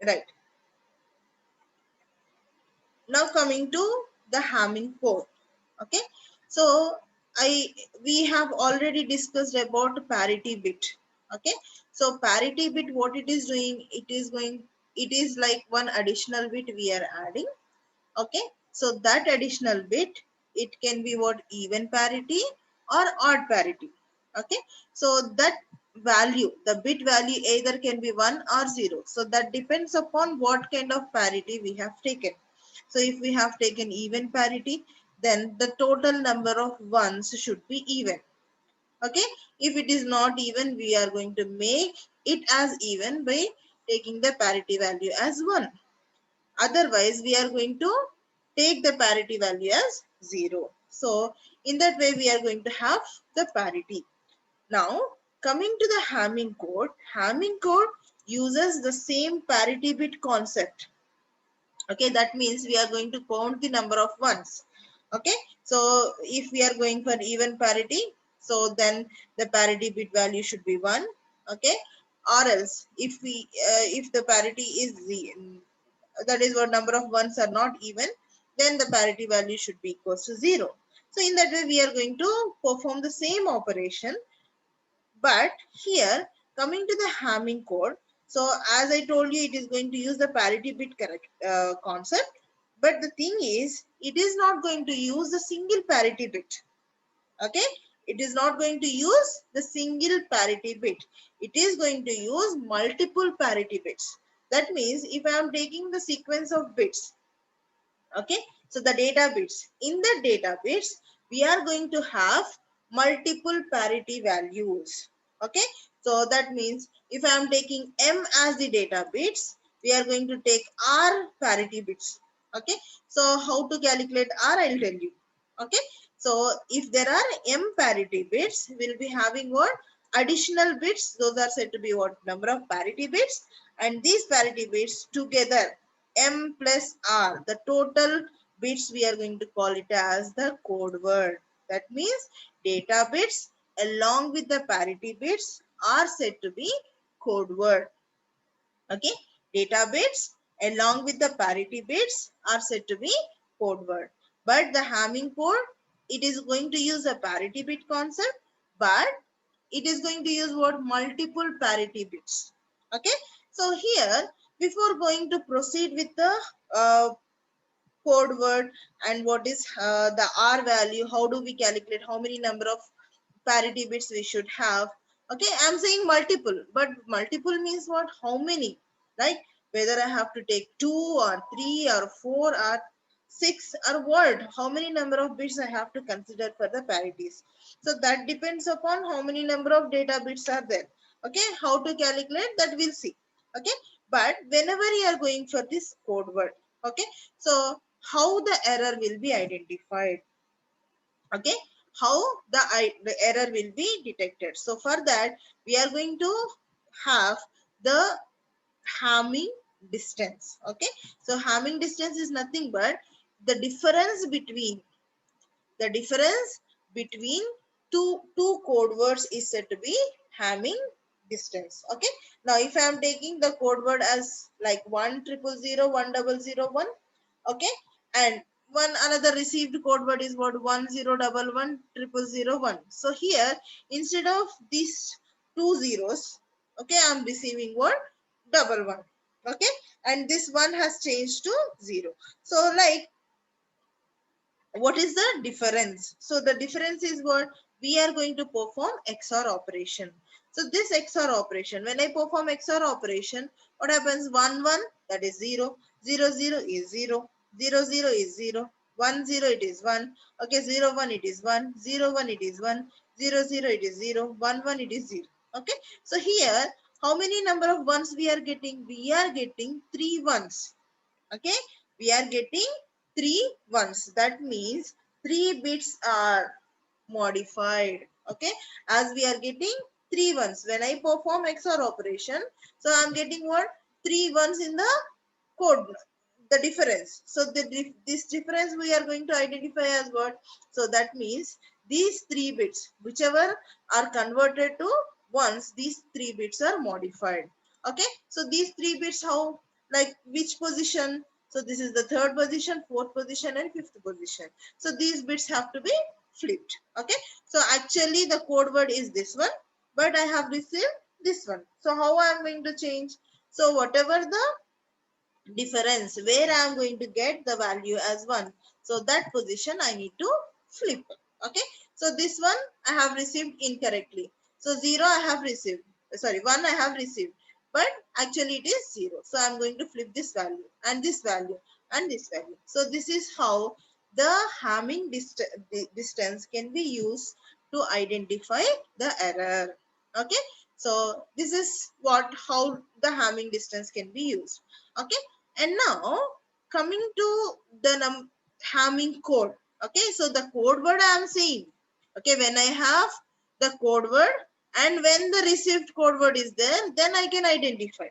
Right. Now coming to the Hamming code. Okay. So we have already discussed about parity bit. Okay. So parity bit, what it is doing, it is like one additional bit we are adding. Okay. So that additional bit, it can be what, even parity or odd parity. Okay. So that value, the bit value either can be 1 or 0. So that depends upon what kind of parity we have taken. So if we have taken even parity, then the total number of ones should be even. Okay. If it is not even, we are going to make it as even by taking the parity value as 1. Otherwise, we are going to take the parity value as 0. So in that way, we are going to have the parity. Now, coming to the Hamming code uses the same parity bit concept. Okay, that means we are going to count the number of ones. Okay, so if we are going for even parity, so then the parity bit value should be 1. Okay, or else if the parity is that is what, number of ones are not even, then the parity value should be equals to 0. So in that way, we are going to perform the same operation. But here, coming to the Hamming code, so as I told you, it is going to use the parity bit correct concept. But the thing is, it is not going to use the single parity bit. Okay, it is not going to use the single parity bit. It is going to use multiple parity bits. That means if I am taking the sequence of bits, okay, so the data bits, in the data bits we are going to have multiple parity values. Okay, so that means if I am taking m as the data bits, we are going to take r parity bits. Okay, so how to calculate r, I'll tell you. Okay, so if there are m parity bits, we'll be having what, additional bits. Those are said to be what, number of parity bits, and these parity bits together, m plus r, the total bits, we are going to call it as the code word. That means data bits along with the parity bits are said to be code word. Okay, data bits along with the parity bits are said to be code word. But the Hamming code, it is going to use a parity bit concept, but it is going to use what, multiple parity bits. Okay, so here, before going to proceed with the uh, code word and what is the r value, how do we calculate how many number of parity bits we should have. Okay, I'm saying multiple, but multiple means what, how many, right? Whether I have to take 2 or 3 or 4 or 6 or what, how many number of bits I have to consider for the parities. So that depends upon how many number of data bits are there. Okay, how to calculate that, we'll see. Okay, but whenever you are going for this code word, okay, so how the error will be identified. Okay, how the error will be detected. So for that, we are going to have the Hamming distance. Okay, so Hamming distance is nothing but the difference between the difference between two code words is said to be Hamming distance. Okay, now if I am taking the code word as like 100010001, okay, and one another received code word is what, 10110001. So here, instead of these two zeros, okay, I'm receiving what, double one. Okay, and this one has changed to 0. So like, what is the difference? So the difference is what, we are going to perform XOR operation. So this XOR operation, when I perform XOR operation, what happens? 1 1, that is 0, 0 0 is 0, 0 0 is 0, 1 0 it is 1. Okay, 0 1 it is 1, 0 1 it is 1, 0 0 it is 0, 1 1 it is 0. Okay, so here, how many number of ones we are getting? We are getting 3 ones. Okay, we are getting 3 ones. That means 3 bits are modified. Okay, as we are getting 3 ones, when I perform XOR operation, so I'm getting what, 3 ones in the code, the difference. So this difference we are going to identify as what? So that means these 3 bits, whichever are converted to ones, these 3 bits are modified. Okay, so these 3 bits, how like which position? So this is the third position, fourth position, and fifth position. So these bits have to be flipped. Okay. So actually the code word is this one, but I have received this one. So how I am going to change? So whatever the difference where I am going to get the value as 1. So that position I need to flip. Okay. So this one I have received incorrectly. So 0 I have received. Sorry, 1 I have received. But actually it is 0. So I am going to flip this value and this value and this value. So this is how the Hamming distance can be used to identify the error. Okay. So this is how the Hamming distance can be used. Okay. And now coming to the Hamming code. Okay, so the code word I am saying. Okay, when I have the code word and when the received code word is there, then I can identify.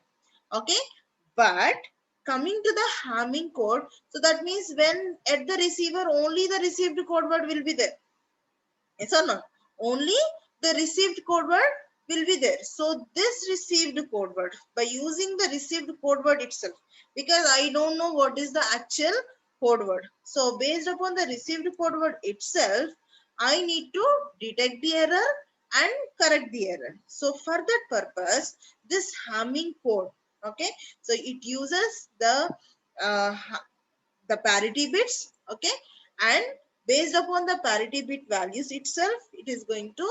Okay, but coming to the Hamming code, so that means when at the receiver only the received code word will be there. Yes or no? Only the received code word will be there. So this received code word, by using the received code word itself, because I don't know what is the actual code word. So based upon the received code word itself, I need to detect the error and correct the error. So for that purpose, this Hamming code, okay, so it uses uh, the parity bits, okay, and based upon the parity bit values itself, it is going to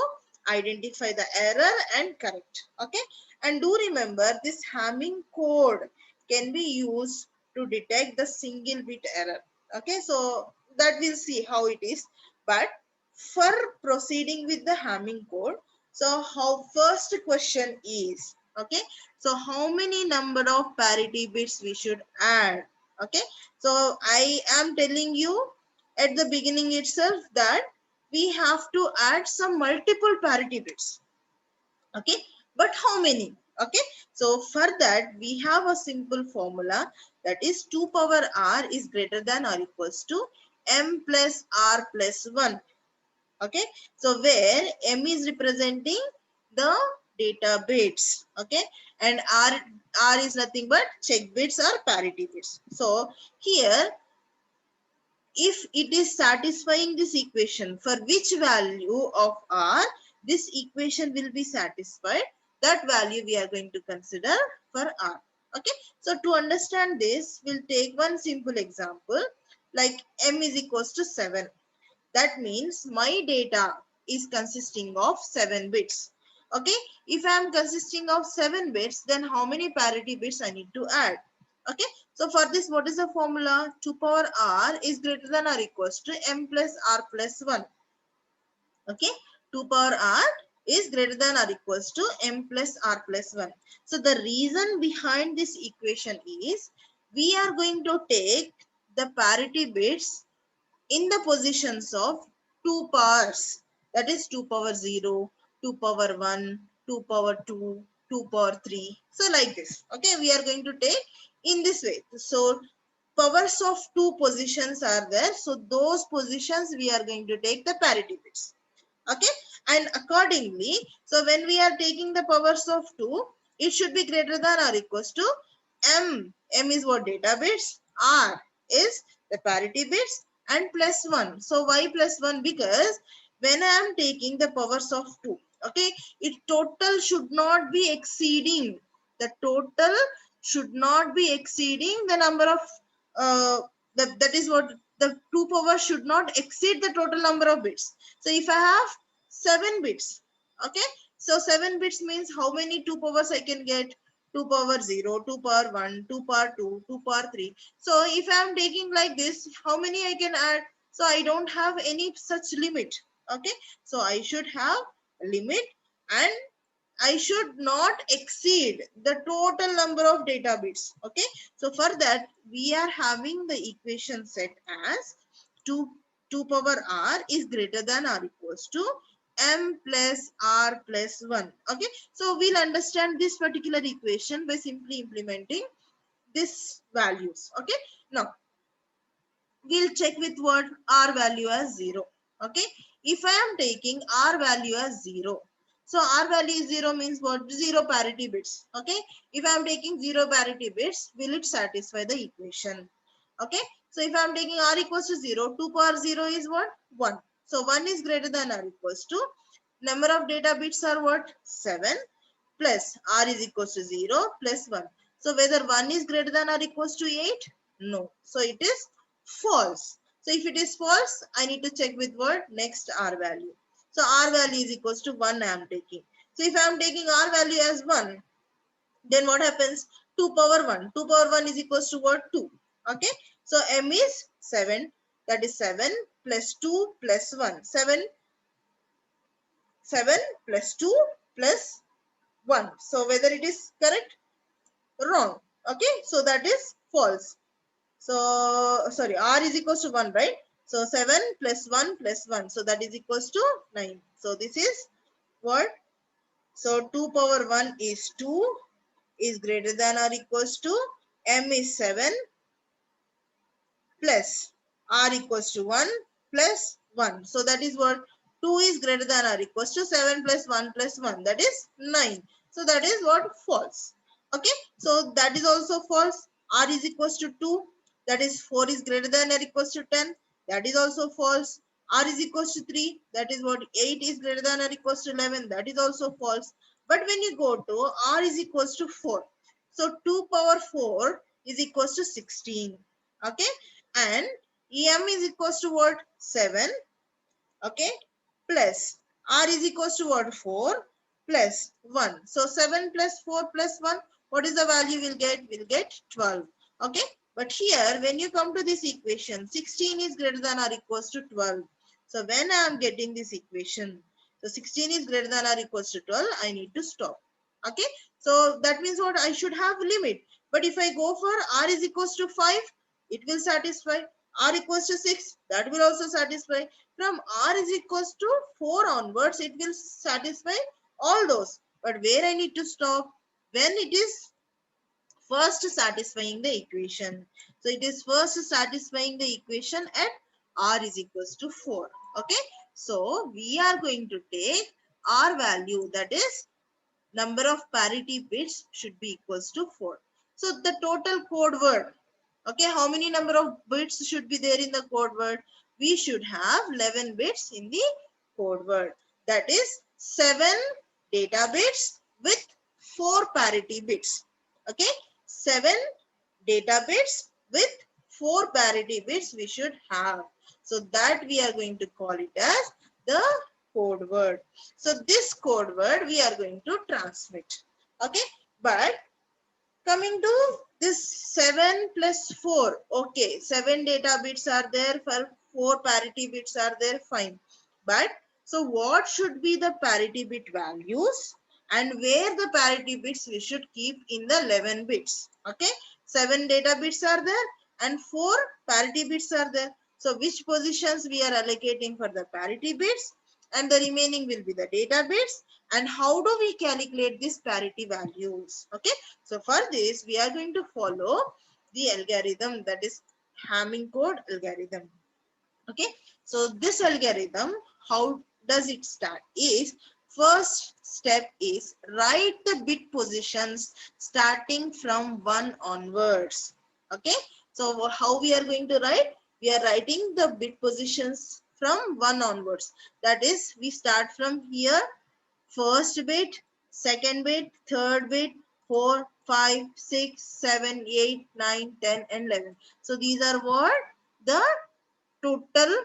identify the error and correct. Okay, and do remember this Hamming code can be used to detect the single bit error. Okay, so that we'll see how it is. But for proceeding with the Hamming code, so how first question is, okay, so how many number of parity bits we should add? Okay, so I am telling you at the beginning itself that we have to add some multiple parity bits. Okay, but how many? Okay, so for that we have a simple formula, that is 2 power r is greater than or equals to m plus r plus 1. Okay, so where m is representing the data bits, okay, and r is nothing but check bits or parity bits. So here, if it is satisfying this equation, for which value of r this equation will be satisfied, that value we are going to consider for r. Okay, so to understand this, we'll take one simple example, like m is equals to 7. That means my data is consisting of 7 bits. Okay, if I am consisting of 7 bits, then how many parity bits I need to add? Okay, so for this, what is the formula? 2 power r is greater than or equals to m plus r plus 1. Okay, 2 power r is greater than or equals to m plus r plus 1. So the reason behind this equation is, we are going to take the parity bits in the positions of 2 powers, that is 2 power 0, 2 power 1, 2 power 2, 2 power 3. So like this. Okay, we are going to take in this way. So powers of 2 positions are there. So those positions we are going to take the parity bits. Okay, and accordingly, so when we are taking the powers of 2, it should be greater than or equals to m is what? Data bits, r is the parity bits, and plus 1. So why plus 1? Because when I am taking the powers of 2, okay, it total should not be exceeding, the total should not be exceeding the number of that is what, the 2 powers should not exceed the total number of bits. So if I have 7 bits, okay, so 7 bits means how many 2 powers I can get? 2 power 0, 2 power 1, 2 power 2, 2 power 3. So if I am taking like this, how many I can add? So I don't have any such limit. Okay, so I should have a limit, and I should not exceed the total number of data bits. Okay, so for that we are having the equation set as 2 power r is greater than or equals to m plus r plus 1. Okay, so we'll understand this particular equation by simply implementing these values. Okay, now we'll check with what? R value as 0. Okay, if I am taking R value as 0, So R value is 0 means what? 0 parity bits. Okay. If I am taking 0 parity bits, will it satisfy the equation? Okay. So if I am taking R equals to 0, 2 power 0 is what? 1. So 1 is greater than R equals to. Number of data bits are what? 7 plus R is equals to 0 plus 1. So whether 1 is greater than or equals to 8? No. So it is false. So if it is false, I need to check with what? Next R value. So R value is equals to 1 I am taking. So if I am taking R value as 1, then what happens? 2 power 1. 2 power 1 is equals to what? 2. Okay. So M is 7. That is 7 plus 2 plus 1. 7 plus 2 plus 1. So whether it is correct? Wrong. Okay. So that is false. So sorry, R is equals to 1, right? So 7 plus 1 plus 1. So that is equals to 9. So this is what? So 2 power 1 is 2 is greater than or equals to M is 7 plus R equals to 1 plus 1. So that is what? 2 is greater than or equals to 7 plus 1 plus 1. That is 9. So that is what? False. Okay. So that is also false. R is equals to 2. That is 4 is greater than or equals to 10. That is also false. R is equals to 3. That is what? 8 is greater than or equals to 11. That is also false. But when you go to R is equals to 4. So 2 power 4 is equals to 16. Okay. And EM is equals to what? 7. Okay. Plus R is equals to what? 4 plus 1. So 7 plus 4 plus 1. What is the value we'll get? We'll get 12. Okay. But here when you come to this equation, 16 is greater than or equals to 12. So when I am getting this equation, so 16 is greater than or equals to 12, I need to stop. Okay. So that means what? I should have limit. But if I go for R is equals to 5, it will satisfy. R equals to 6, that will also satisfy. From R is equals to 4 onwards, it will satisfy all those. But where I need to stop? When it is first satisfying the equation. So it is first satisfying the equation at R is equals to 4. Okay. So we are going to take R value, that is number of parity bits should be equals to 4. So the total code word. Okay, how many number of bits should be there in the code word? We should have 11 bits in the code word. That is 7 data bits with 4 parity bits. Okay, 7 data bits with 4 parity bits we should have. So that we are going to call it as the code word. So this code word we are going to transmit. Okay, but coming to this 7 plus 4. Okay, 7 data bits are there, for 4 parity bits are there, fine. But so what should be the parity bit values and where the parity bits we should keep in the 11 bits. Okay, 7 data bits are there and 4 parity bits are there. So which positions we are allocating for the parity bits and the remaining will be the data bits, and how do we calculate these parity values? Okay, so for this we are going to follow the algorithm, that is Hamming code algorithm. Okay, so this algorithm, how does it start is, first step is write the bit positions starting from 1 onwards. Okay, so how we are going to write? We are writing the bit positions from 1 onwards. That is, we start from here, first bit, second bit, third bit, 4, 5, 6, 7, 8, 9, 10 and 11. So these are what? The total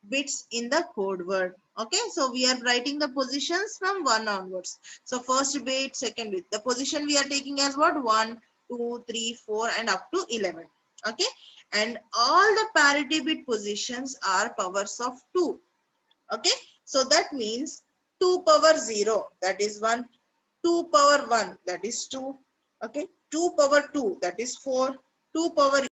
bits in the code word. Okay, so we are writing the positions from 1 onwards. So first bit, second bit. The position we are taking as what? 1, 2, 3, 4 and up to 11. Okay, and all the parity bit positions are powers of 2. Okay, so that means 2 power 0, that is 1, 2 power 1, that is 2. Okay, 2 power 2, that is 4, 2 power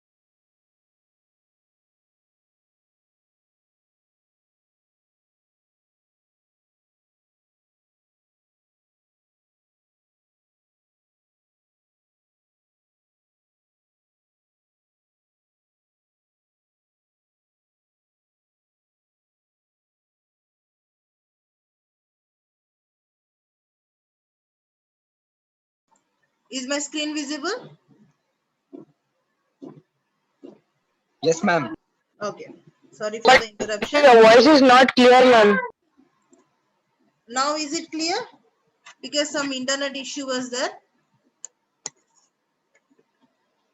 Is my screen visible? Yes, ma'am. Okay. Sorry for But the interruption. your voice is not clear, ma'am. Now is it clear? Because some internet issue was there.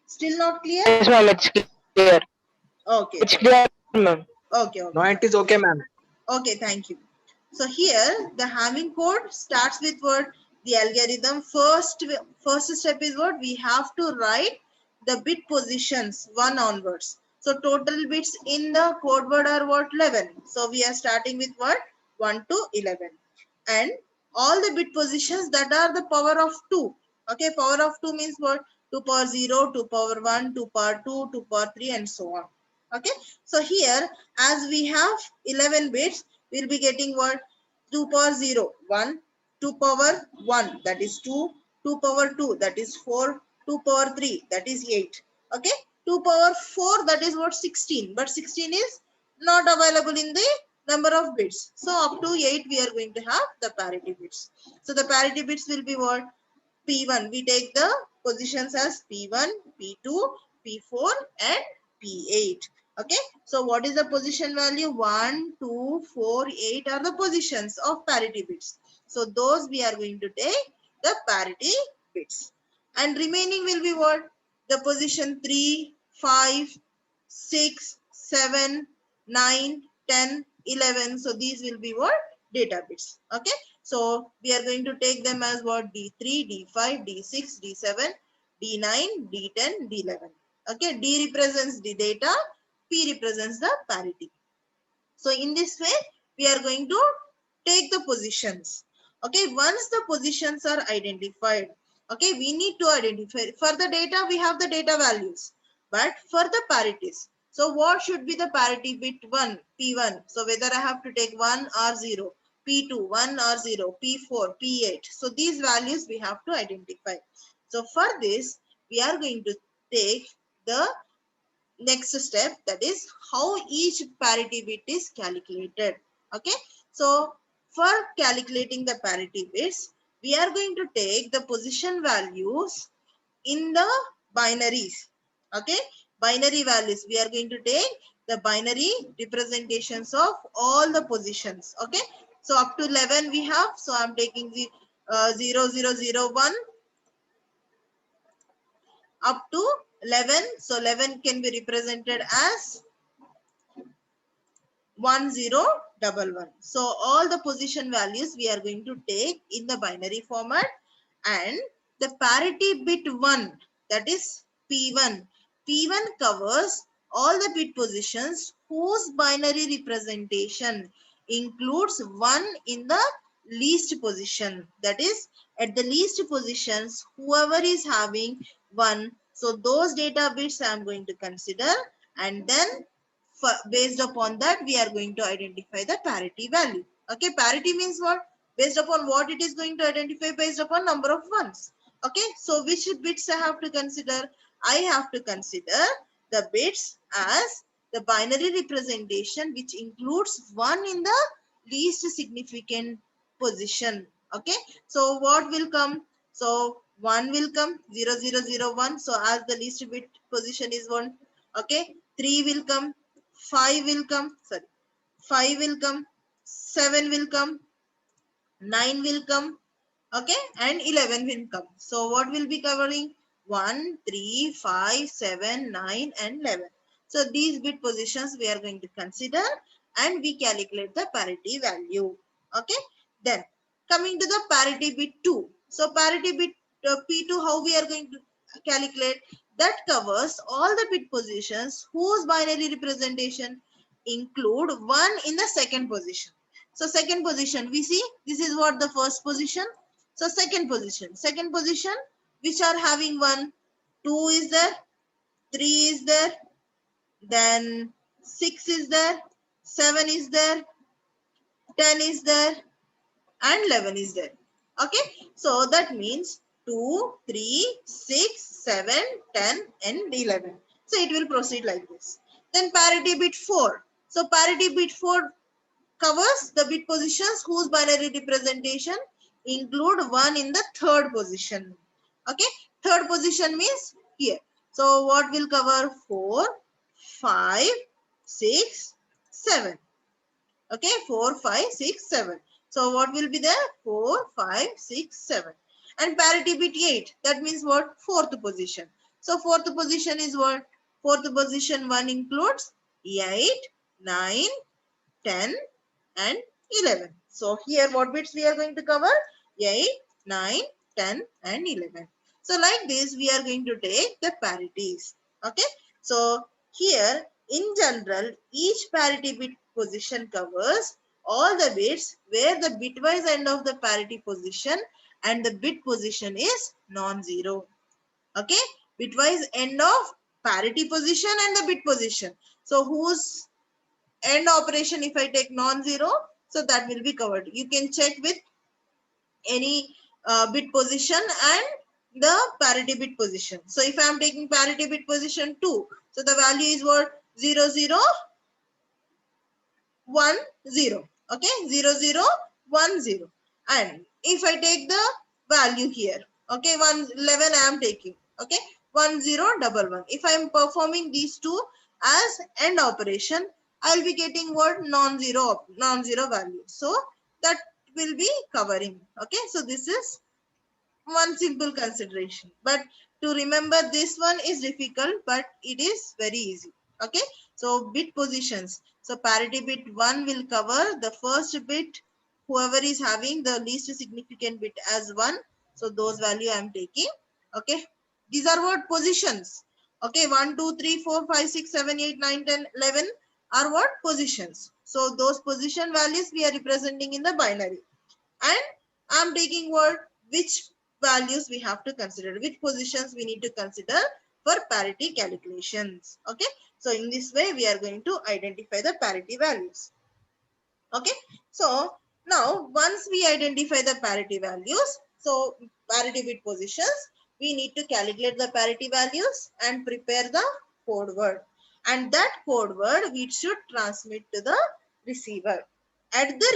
Still not clear? Yes, ma'am, it's clear. Okay. It's clear, ma'am. Okay. No, Okay. it is okay, ma'am. Okay, thank you. So here the Hamming code starts with what? The algorithm. First step is what? We have to write the bit positions 1 onwards. So total bits in the code word are what? 11. So we are starting with what? 1 to 11. And all the bit positions that are the power of 2. Okay, power of 2 means what? 2 power 0, 2 power 1, 2 power 2, 2 power 3 and so on. Okay, so here as we have 11 bits, we'll be getting what? 2 power 0, 1, 2 power 1, that is 2, 2 power 2, that is 4, 2 power 3, that is 8. Okay, 2 power 4, that is what? 16, but 16 is not available in the number of bits. So up to 8 we are going to have the parity bits. So the parity bits will be what? P1. We take the positions as P1, P2, P4 and P8. Okay, so what is the position value? 1, 2, 4, 8 are the positions of parity bits. So those we are going to take the parity bits. And remaining will be what? The position 3, 5, 6, 7, 9, 10, 11. So these will be what? Data bits. Okay, so we are going to take them as what? D3, D5, D6, D7, D9, D10, D11. Okay, D represents the data, P represents the parity. So in this way, we are going to take the positions. Okay, once the positions are identified, okay, we need to identify. For the data, we have the data values. But for the parities, so what should be the parity bit 1, P1? So whether I have to take 1 or 0, P2, 1 or 0, P4, P8. So these values we have to identify. So for this, we are going to take the next step, that is how each parity bit is calculated. Okay, so for calculating the parity bits, we are going to take the position values in the binaries. Okay, binary values, we are going to take the binary representations of all the positions. Okay, so up to 11 we have, so I'm taking the 0 0 0 1 up to 11. So 11 can be represented as 1011. So all the position values we are going to take in the binary format, and the parity bit 1, that is P1. P1 covers all the bit positions whose binary representation includes 1 in the least position. That is, at the least positions, whoever is having 1. So those data bits I am going to consider, and then based upon that we are going to identify the parity value. Okay, parity means what? Based upon what it is going to identify? Based upon number of ones. Okay, so which bits I have to consider? I have to consider the bits as the binary representation which includes 1 in the least significant position. Okay, so what will come? So 1 will come, 0 0 0 1. So as the least bit position is 1. Okay, 3 will come, 5 will come, sorry, 5 will come, 7 will come, 9 will come, okay, and 11 will come. So what will be covering? 1, 3, 5, 7, 9 and 11. So these bit positions we are going to consider, and we calculate the parity value. Okay, then coming to the parity bit 2. So parity bit P2, how we are going to calculate? That covers all the bit positions whose binary representation include 1 in the second position. So second position, we see this is what the first position. So second position which are having 1, 2 is there, 3 is there, then 6 is there, 7 is there, 10 is there and 11 is there. Okay, so that means 2, 3, 6, 7, 10 and 11. So it will proceed like this. Then parity bit 4. So parity bit 4 covers the bit positions whose binary representation include 1 in the third position. Okay. Third position means here. So what will cover? 4, 5, 6, 7. Okay. 4, 5, 6, 7. So what will be there? 4, 5, 6, 7. And parity bit 8. That means what? Fourth position. So fourth position is what? Fourth position 1 includes 8, 9, 10 and 11. So here what bits we are going to cover? 8, 9, 10 and 11. So like this we are going to take the parities. Okay. So here in general each parity bit position covers all the bits where the bitwise end of the parity position and the bit position is non-zero. Okay. Bitwise end of parity position and the bit position. So whose end operation if I take non-zero, so that will be covered. You can check with any bit position and the parity bit position. So if I am taking parity bit position 2, so the value is what? 0, 0, 1, 0. Okay, 0, 0, 1, 0. And if I take the value here, okay, 11 I am taking. Okay, 1, 0, 1, 1. If I am performing these two as end operation, I will be getting what? Non-zero value. So that will be covering. Okay, so this is one simple consideration, but to remember this one is difficult, but it is very easy. Okay, so bit positions. So parity bit 1 will cover the first bit, whoever is having the least significant bit as 1, so those value I am taking. Okay, these are what? Positions. Okay, 1 2 3 4 5 6 7 8 9 10 11 are what? Positions. So those position values we are representing in the binary, and I'm taking what? Which values we have to consider, which positions we need to consider for parity calculations. Okay, so in this way we are going to identify the parity values. Okay, so now once we identify the parity values, so parity bit positions, we need to calculate the parity values and prepare the code word, and that code word we should transmit to the receiver. At the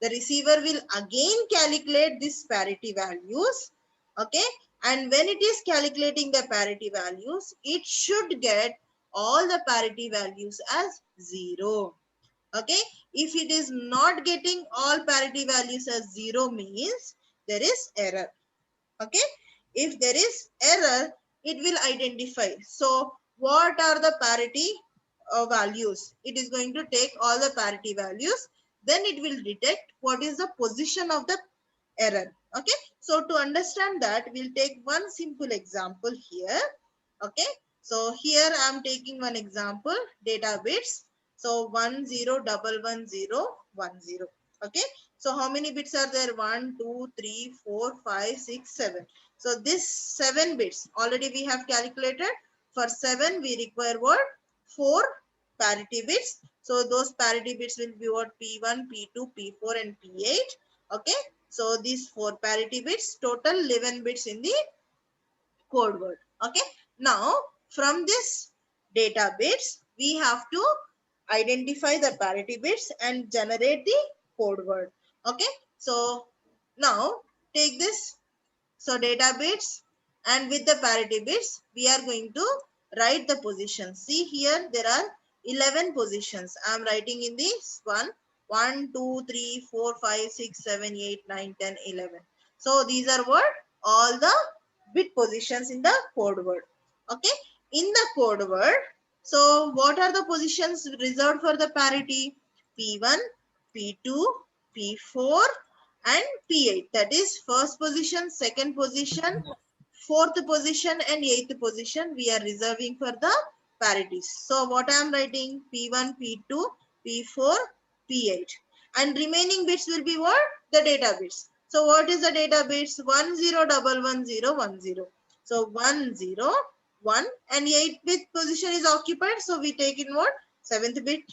receiver will again calculate this parity values. Okay, and when it is calculating the parity values, it should get all the parity values as 0. Okay, if it is not getting all parity values as 0 means there is error. Okay, if there is error, it will identify. So what are the parity values? It is going to take all the parity values, then it will detect what is the position of the error. Okay, so to understand that, we'll take one simple example here. Okay, so here I am taking one example, data bits. So 10111010. Okay, so how many bits are there? 1 2 3 4 5 6 7. So this 7 bits already we have calculated. For 7 we require what? 4 parity bits. So those parity bits will be what? P1, P2, P4 and P8. Okay, so these 4 parity bits, total 11 bits in the code word. Okay, now from this data bits we have to identify the parity bits and generate the code word. Okay, so now take this. So data bits, and with the parity bits we are going to write the positions. See here there are 11 positions. I am writing in this one: 1 2 3 4 5 6 7 8 9 10 11. So these are what? All the bit positions in the code word. Okay, in the code word, so what are the positions reserved for the parity? P1, P2, P4 and P8. That is first position, second position, fourth position and eighth position we are reserving for the parities. So what I am writing? P1, P2, P4, P8. And remaining bits will be what? The data bits. So what is the data bits? 10111010. So 1 0 1 and 8 bit position is occupied. So we take in what? 7th bit.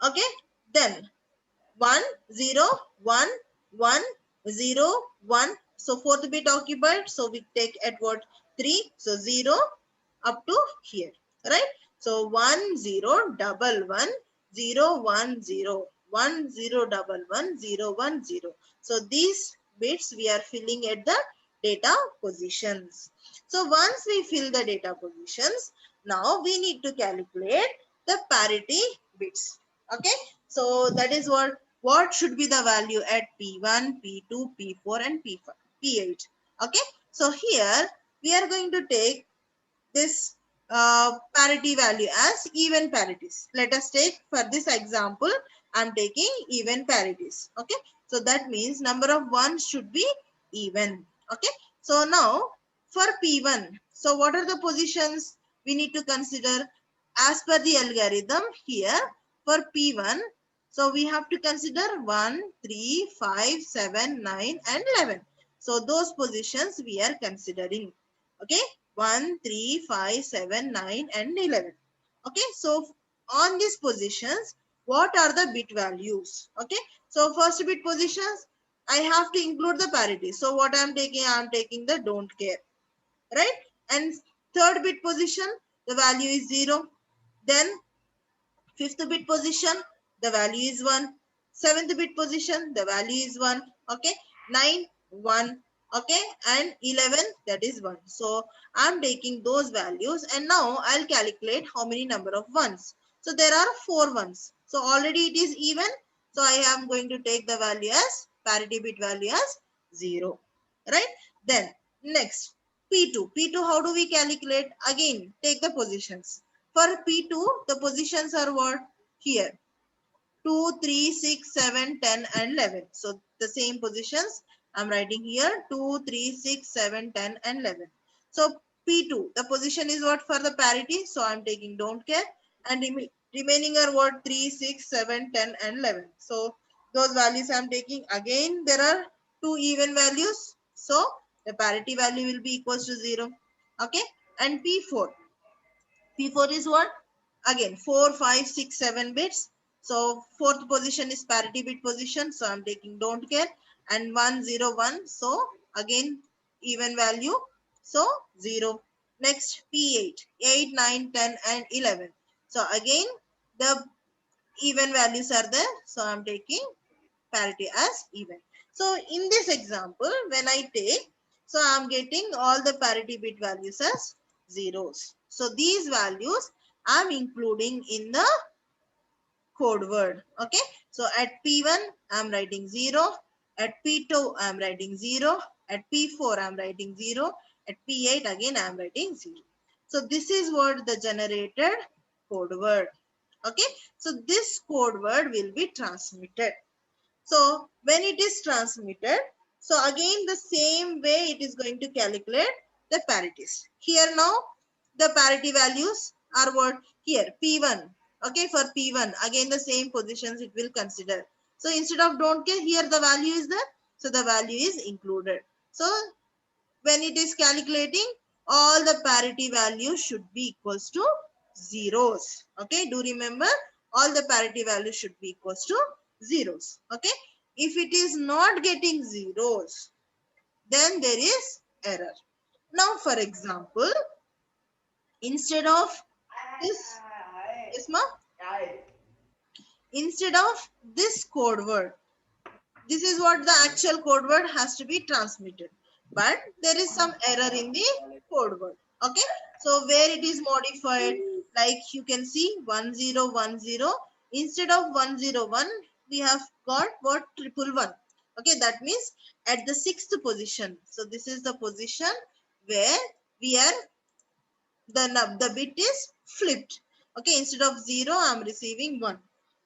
Okay. Then 1 0 1 1 0 1. So fourth bit occupied. So we take at what? 3. So 0 up to here. Right. So 1 0 1 1 0 1 0 1 0 1 1 0 1 0. So these bits we are filling at the data positions. So once we fill the data positions, now we need to calculate the parity bits. Okay, so that is what should be the value at P1, P2, P4 and P5, P8. Okay, so here we are going to take this parity value as even parities. Let us take, for this example, I'm taking even parities. Okay, so that means number of ones should be even. Okay, so now for P1, so what are the positions we need to consider as per the algorithm here for P1? So we have to consider 1, 3, 5, 7, 9 and 11. So those positions we are considering. Okay, 1, 3, 5, 7, 9 and 11. Okay, so on these positions, what are the bit values? Okay, so first bit positions, I have to include the parity. So what I am taking the don't care, right? And third bit position, the value is 0. Then fifth bit position, the value is 1. Seventh bit position, the value is 1. Okay, 9, 1. Okay, and 11, that is 1. So I'm taking those values and now I'll calculate how many number of ones. So there are 4 ones. So already it is even. So I am going to take the value as parity bit value as 0. Right? Then next P2. P2, how do we calculate? Again, take the positions. For P2, the positions are what? Here. 2, 3, 6, 7, 10 and 11. So the same positions I'm writing here. 2, 3, 6, 7, 10 and 11. So P2, the position is what for the parity? So I'm taking don't care. And remaining are what? 3, 6, 7, 10 and 11. So those values I'm taking. Again, there are 2 even values. So the parity value will be equals to 0. Okay. And P4. P4 is what? Again, 4, 5, 6, 7 bits. So fourth position is parity bit position. So I'm taking don't care. And 1, 0, 1. So again, even value. So 0. Next, P8. 8, 9, 10 and 11. So again, the even values are there. So I'm taking parity as even. So in this example, when I take, so I'm getting all the parity bit values as zeros. So these values I'm including in the code word. Okay. So at P1, I'm writing 0. At P2, I'm writing 0. At P4, I'm writing 0. At P8, again, I'm writing 0. So this is what the generated code word. Okay. So this code word will be transmitted. So when it is transmitted, so again the same way it is going to calculate the parities. Here now the parity values are what? Here P1. Okay, for P1 again the same positions it will consider. So instead of don't care, here the value is there. So the value is included. So when it is calculating, all the parity values should be equals to zeros. Okay, do remember all the parity values should be equals to zeros. Okay, if it is not getting zeros, then there is error. Now for example, instead of this, yes ma, instead of this code word, this is what the actual code word has to be transmitted, but there is some error in the code word. Okay, so where it is modified, like you can see 1010, instead of 101 we have got what? 111. Okay, that means at the 6th position. So this is the position where we are, the bit is flipped. Okay, instead of 0 I'm receiving 1.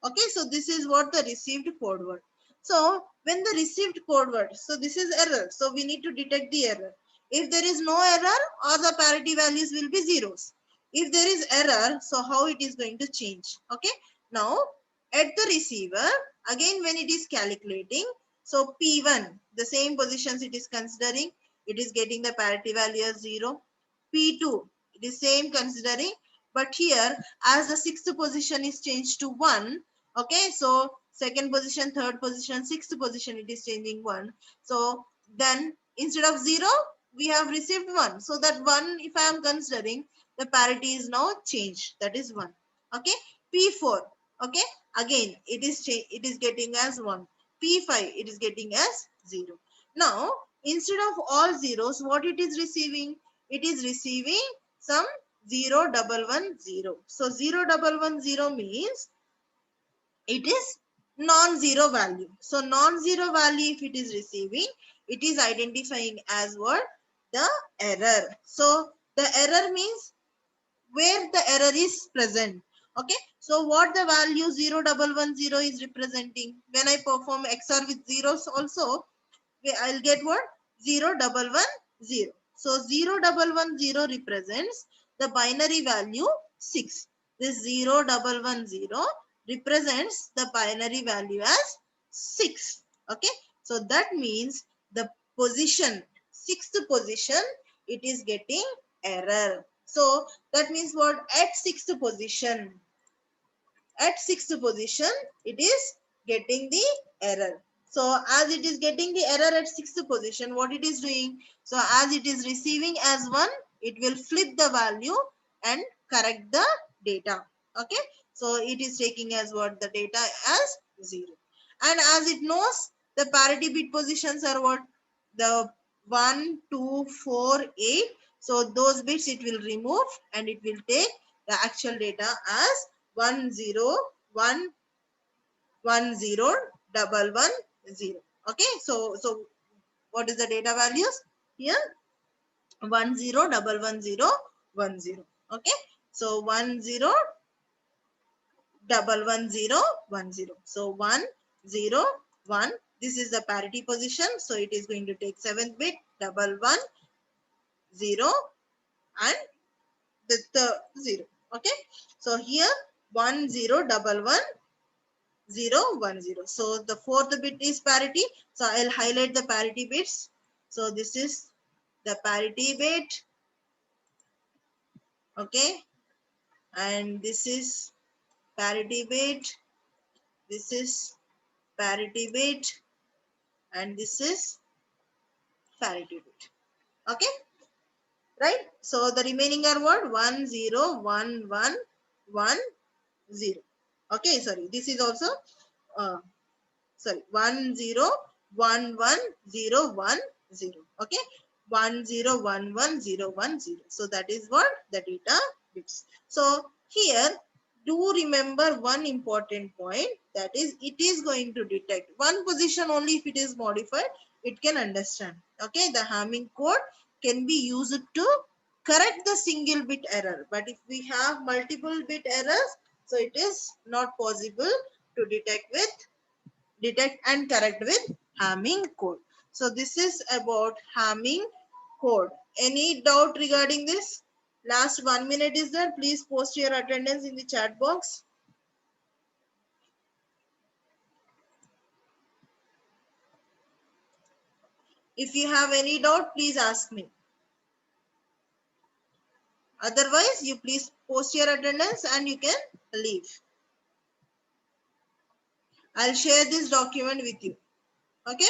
Okay, so this is what the received code word. So when the received code word, so this is error, so we need to detect the error. If there is no error, all the parity values will be zeros. If there is error, so how it is going to change? Okay, now at the receiver, again when it is calculating, so P1, the same positions it is considering, it is getting the parity value as 0. P2, it is same considering, but here as the 6th position is changed to 1. Okay, so second position, third position, 6th position it is changing 1. So then instead of 0 we have received 1. So that 1, if I am considering, the parity is now changed, that is 1. Okay, P4, okay, again it is getting as 1. P5 it is getting as 0. Now, instead of all zeros, what it is receiving? It is receiving some 0110. So 0110 means it is non-zero value. So non-zero value, if it is receiving, it is identifying as what? The error. So the error means where the error is present. Okay, so what the value 0110 is representing? When I perform XOR with zeros also, I'll get what? 0110. So 0110 represents the binary value 6. This 0110 represents the binary value as 6. Okay, so that means the position, sixth position, it is getting error. So that means what? At sixth position, it is getting the error. So as it is getting the error at sixth position, what it is doing? So as it is receiving as 1, it will flip the value and correct the data. Okay, so it is taking as what? The data as 0. And as it knows, the parity bit positions are what? The 1, 2, 4, 8. So those bits it will remove and it will take the actual data as 101101110. Okay, so what is the data values here? 10111010. Okay, so 10111010. So 101. This is the parity position. So it is going to take 7th bit 110 and the 0. Okay, so here 10111010. So the fourth bit is parity. So I'll highlight the parity bits. So this is the parity bit. Okay, and this is parity bit. This is parity bit, and this is parity bit. Okay, right? So the remaining are what? 101110. Okay, sorry. This is also sorry, 10111010. Okay, 10111010. So that is what the data bits. So here, do remember one important point, that is it is going to detect one position only. If it is modified, it can understand. Okay, the Hamming code can be used to correct the single bit error, but if we have multiple bit errors, so it is not possible to detect and correct with Hamming code. So this is about Hamming code. Any doubt regarding this? Last 1 minute is there. Please post your attendance in the chat box. If you have any doubt, please ask me. Otherwise, you please post your attendance and you can leave. I'll share this document with you. Okay.